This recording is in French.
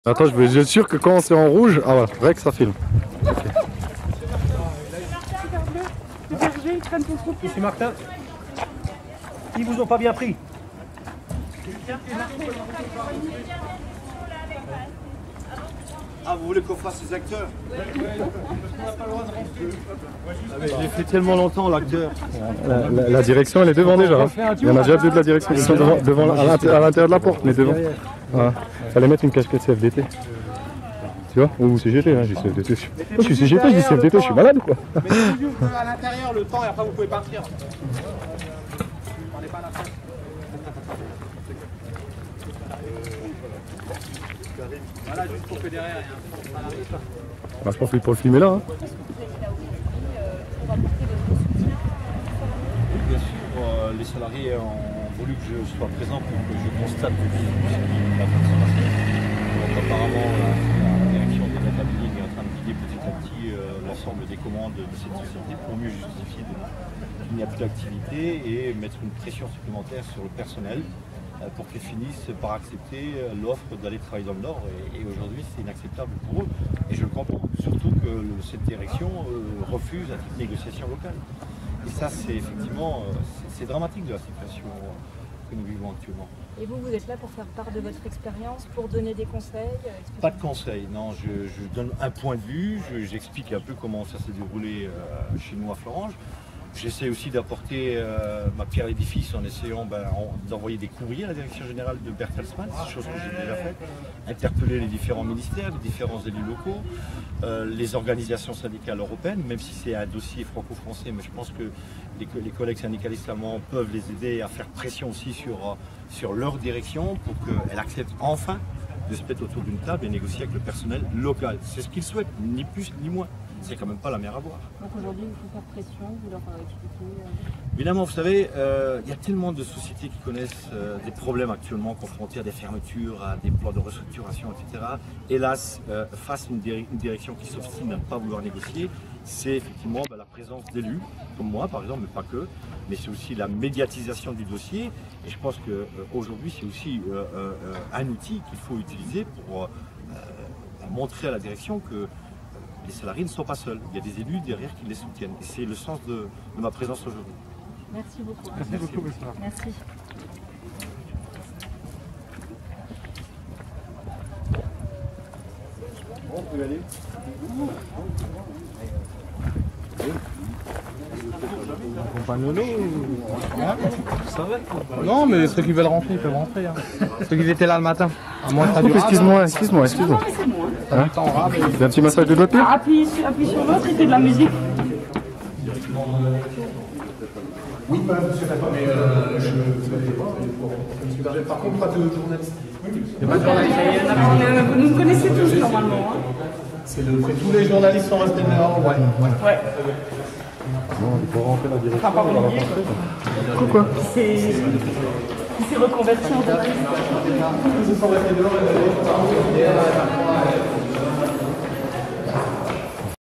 Attends, je vais être sûr que quand c'est en rouge, ah voilà, vrai que ça filme. Monsieur Martin, ils vous ont pas bien pris. Ah, vous voulez qu'on fasse les acteurs? Je l'ai fait tellement longtemps, l'acteur. La direction, elle est devant déjà. Il y en a déjà deux de la direction qui sont devant à l'intérieur de la porte, mais devant. Voilà. Fallait mettre une casquette CFDT. Tu vois? Ou CGT, hein, j'ai CFDT. Je suis CGT, je dis CFDT, je suis malade ou quoi? Mettez-vous à l'intérieur le temps et après vous pouvez partir. Voilà, juste pour que derrière, Bah, je pense qu'il faut le filmer là. Hein. Bien sûr, les salariés ont voulu que je sois présent pour que je constate ce qui est la transformation. Donc apparemment, la direction de Data Building est en train de guider petit à petit l'ensemble des commandes de cette société pour mieux justifier qu'il n'y a plus d'activité et mettre une pression supplémentaire sur le personnel pour qu'ils finissent par accepter l'offre d'aller travailler dans le Nord. Et aujourd'hui, c'est inacceptable pour eux. Et je le comprends, surtout que cette direction refuse à toute négociation locale. Et ça, c'est effectivement c'est dramatique de la situation que nous vivons actuellement. Et vous, vous êtes là pour faire part de votre expérience, pour donner des conseils? Pas de conseils, non. Je donne un point de vue, j'explique un peu comment ça s'est déroulé chez nous à Florange. J'essaie aussi d'apporter ma pierre à l'édifice en essayant d'envoyer des courriers à la direction générale de Bertelsmann, chose que j'ai déjà faite, interpeller les différents ministères, les différents élus locaux, les organisations syndicales européennes, même si c'est un dossier franco-français, mais je pense que les collègues syndicalistes allemands peuvent les aider à faire pression aussi sur leur direction pour qu'elle accepte enfin de se mettre autour d'une table et négocier avec le personnel local. C'est ce qu'ils souhaitent, ni plus ni moins. C'est quand même pas la mer à boire. Donc aujourd'hui, il faut faire pression, vous leur expliquer Évidemment, vous savez, il y a tellement de sociétés qui connaissent des problèmes actuellement confrontés à des fermetures, à des plans de restructuration, etc. Hélas, face à une direction qui s'obstine à ne pas vouloir négocier, c'est effectivement la présence d'élus, comme moi par exemple, mais pas que, mais c'est aussi la médiatisation du dossier. Et je pense qu'aujourd'hui, c'est aussi un outil qu'il faut utiliser pour montrer à la direction que les salariés ne sont pas seuls. Il y a des élus derrière qui les soutiennent. Et c'est le sens de ma présence aujourd'hui. Merci beaucoup. Merci beaucoup, monsieur. Merci. Bon, on peut y aller. Non, mais ceux qui veulent rentrer, ils peuvent rentrer. Hein. Ceux qui étaient là le matin. À moins que ça dure. Excuse-moi. Hein? C'est un petit massage de doigt de pied? Appuie sur l'autre et fais de la musique. Oui, madame, monsieur D'accord, mais je ne sais pas. Par contre, pas de journaliste. Il n'y a pas de journaliste. Vous nous connaissez tous normalement. Hein. C'est tous les journalistes sont restés dehors. Ouais. Non, il faut rentrer la direction. Enfin, pas oublier. Pourquoi? Il s'est reconverti en journaliste. Ils sont restés dehors et